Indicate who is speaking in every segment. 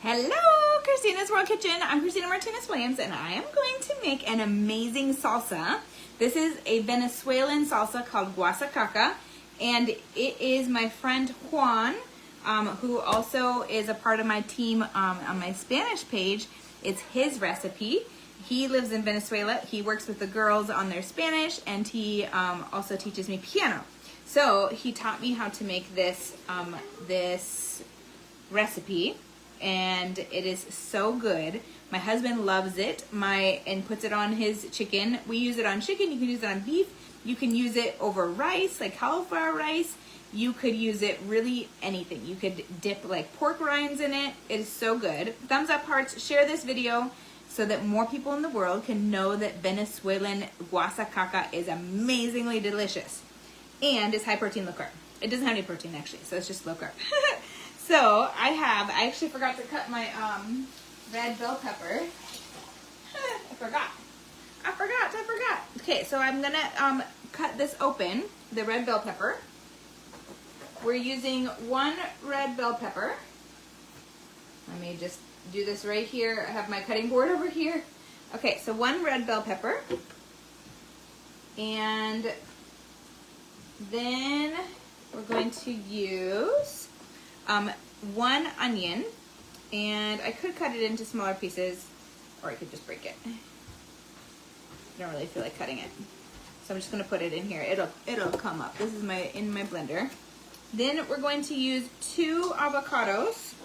Speaker 1: Hello, Christina's World Kitchen. I'm Christina Martinez-Williams, and I am going to make an amazing salsa. This is a Venezuelan salsa called Guasacaca, and it is my friend Juan, who also is a part of my team on my Spanish page. It's his recipe. He lives in Venezuela. He works with the girls on their Spanish, and he also teaches me piano. So he taught me how to make this this recipe, and it is so good. My husband loves it. And puts it on his chicken. We use it on chicken. You can use it on beef. You can use it over rice, like cauliflower rice. You could use it really anything. You could dip like pork rinds in it. It is so good. Thumbs up, hearts. Share this video so that more people in the world can know that Venezuelan Guasacaca is amazingly delicious. And it's high protein, low carb. It doesn't have any protein actually, so it's just low carb. So I actually forgot to cut my red bell pepper. I forgot. Okay, so I'm gonna cut this open, the red bell pepper. We're using 1 red bell pepper. Let me just do this right here. I have my cutting board over here. Okay, so 1 red bell pepper. And then we're going to use 1 onion, and I could cut it into smaller pieces, or I could just break it. I don't really feel like cutting it, so I'm just going to put it in here. It'll come up. This is in my blender. Then we're going to use 2 avocados,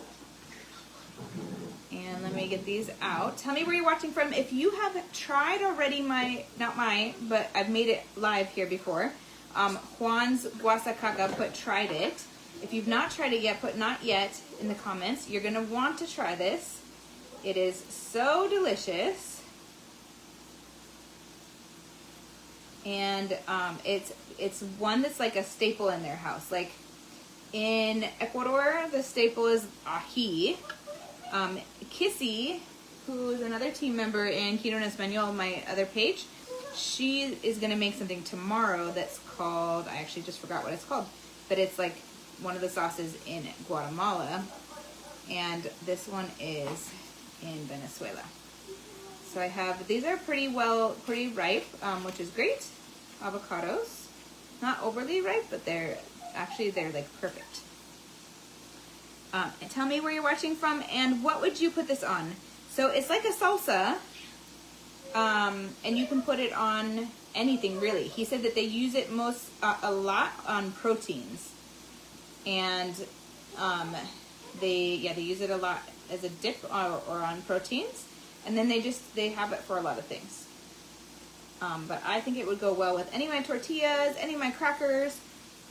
Speaker 1: and let me get these out. Tell me where you're watching from. If you have tried already but I've made it live here before. Juan's Guasacaca, tried it. If you've not tried it yet, put not yet in the comments. You're going to want to try this. It is so delicious. And it's one that's like a staple in their house. Like in Ecuador, the staple is ají. Kissy, who is another team member in Keto en Español, my other page, she is going to make something tomorrow that's called, I actually just forgot what it's called, but it's like one of the sauces in Guatemala, and this one is in Venezuela. So I have, these are pretty ripe, which is great. Avocados, not overly ripe, but they're like perfect. And tell me where you're watching from and what would you put this on. So it's like a salsa, and you can put it on anything really. He said that they use it a lot on proteins, and they use it a lot as a dip or on proteins, and then they have it for a lot of things. But I think it would go well with any of my tortillas, any of my crackers,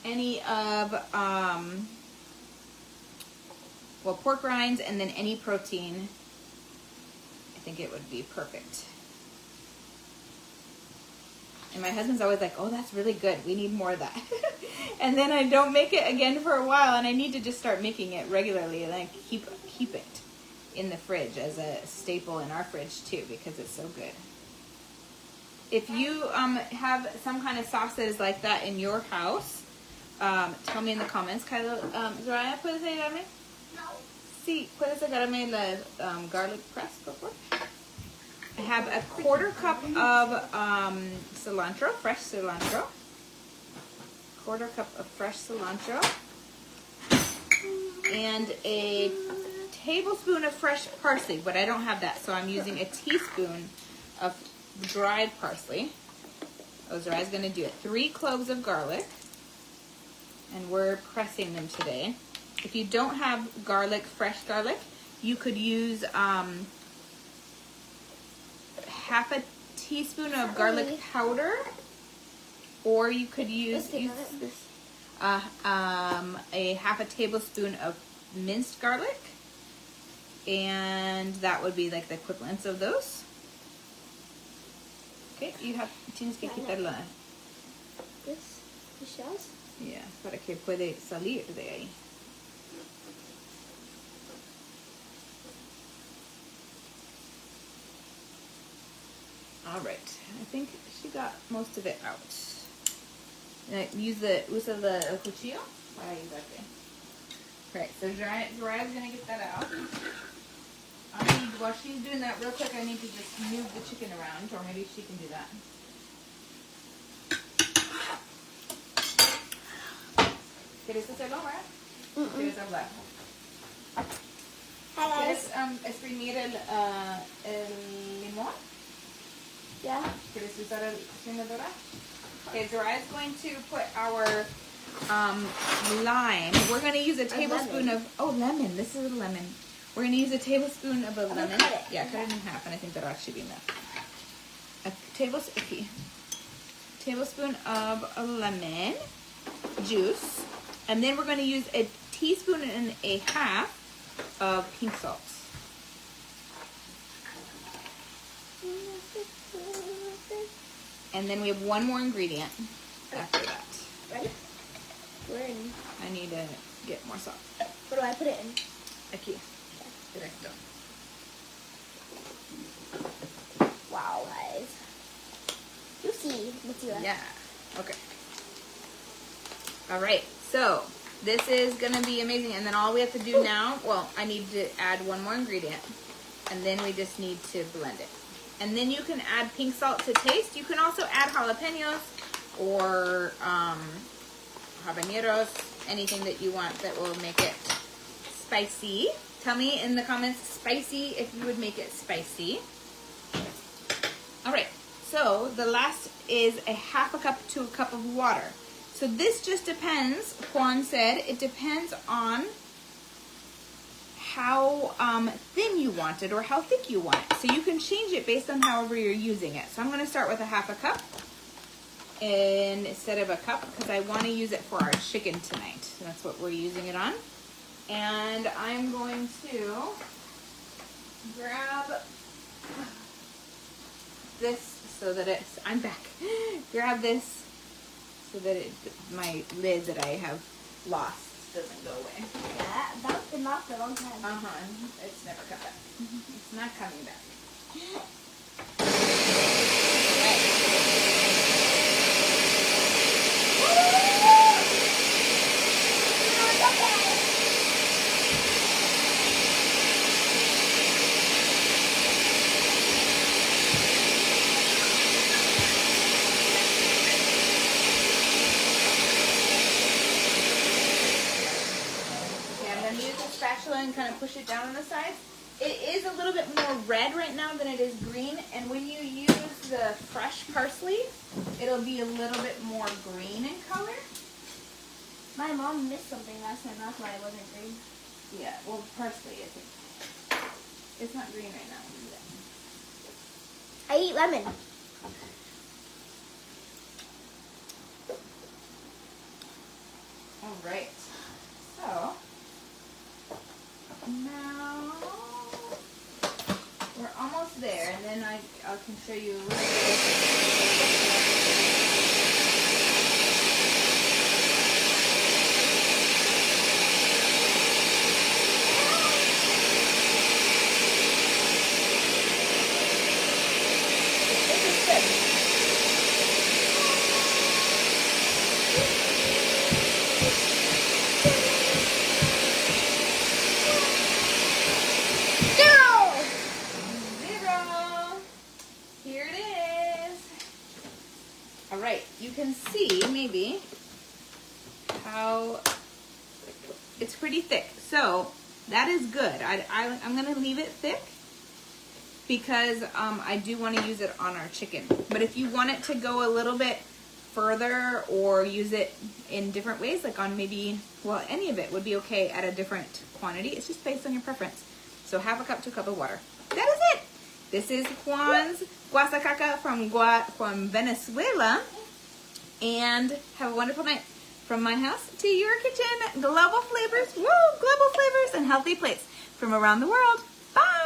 Speaker 1: any of pork rinds, and then any protein. I think it would be perfect. And my husband's always like, oh, that's really good. We need more of that. And then I don't make it again for a while, and I need to just start making it regularly, and I keep it in the fridge as a staple in our fridge too, because it's so good. If you have some kind of sauces like that in your house, tell me in the comments. Kylo, Zoraya, ¿puedes ayudarme? No. Sí, ¿puedes agarrarme la garlic press, por favor? I have a 1/4 cup of cilantro, fresh cilantro. 1/4 cup of fresh cilantro. And a tablespoon of fresh parsley, but I don't have that, so I'm using a teaspoon of dried parsley. Ozrai's going to do it. 3 cloves of garlic, and we're pressing them today. If you don't have fresh garlic, you could use half a teaspoon of garlic powder, or you could use a half a tablespoon of minced garlic, and that would be like the equivalents of those. Okay, tienes que quitar la...
Speaker 2: The shells?
Speaker 1: Yeah, para que puede salir de ahí. All right, I think she got most of it out. Usa the cuchillo para ayudarte. Right, so Zariah's gonna get that out. while she's doing that real quick, I need to just move the chicken around, or maybe she can do that. ¿Quieres hacerlo ahora? ¿Quieres hablar?
Speaker 2: Hi guys.
Speaker 1: ¿Quieres exprimir el limón?
Speaker 2: Yeah.
Speaker 1: ¿Quieres usar el exprimidora? Okay, Zora is going to put our lime. We're going to use a tablespoon of, lemon. This is a lemon. We're going to use a tablespoon of a lemon.
Speaker 2: Cut it.
Speaker 1: Yeah, cut it in half, and I think that'll actually be enough. A tablespoon of a lemon juice. And then we're going to use a teaspoon and a half of pink salt. And then we have one more ingredient after that.
Speaker 2: Ready? Where in?
Speaker 1: I need to get more salt.
Speaker 2: Where do I put it in?
Speaker 1: Aquí. Directo.
Speaker 2: Wow, guys. Juicy. Let's do that.
Speaker 1: Yeah. Okay. All right. So this is gonna be amazing. And then all we have to do now, well, I need to add one more ingredient, and then we just need to blend it. And then you can add pink salt to taste. You can also add jalapenos or habaneros, anything that you want that will make it spicy. Tell me in the comments, spicy, if you would make it spicy. All right, so the last is a half a cup to a cup of water. So this just depends, Juan said, it depends on how thin you want it or how thick you want it. So you can change it based on however you're using it. So I'm gonna start with a half a cup instead of a cup because I wanna use it for our chicken tonight. So that's what we're using it on. And I'm going to grab this so that it's, I'm back. Grab this so that my lid that I have lost doesn't go away.
Speaker 2: Yeah, that's been lost for a long time.
Speaker 1: It's never come back. It's not coming back. And kind of push it down on the sides. It is a little bit more red right now than it is green, and when you use the fresh parsley, it'll be a little bit more green in color.
Speaker 2: My mom missed something last time, that's why it wasn't green.
Speaker 1: Yeah, well, parsley, I think. It's not green right now.
Speaker 2: I eat lemon.
Speaker 1: All right. So now we're almost there, and then I can show you a little bit. This is good. Here it is. All right, you can see maybe how it's pretty thick. So that is good. I'm gonna leave it thick because I do want to use it on our chicken. But if you want it to go a little bit further or use it in different ways, like on maybe, well, any of it would be okay at a different quantity. It's just based on your preference. So half a cup to a cup of water. That is it. This is Juan's Guasacaca from Venezuela. And have a wonderful night. From my house to your kitchen, global flavors, global flavors and healthy plates from around the world. Bye.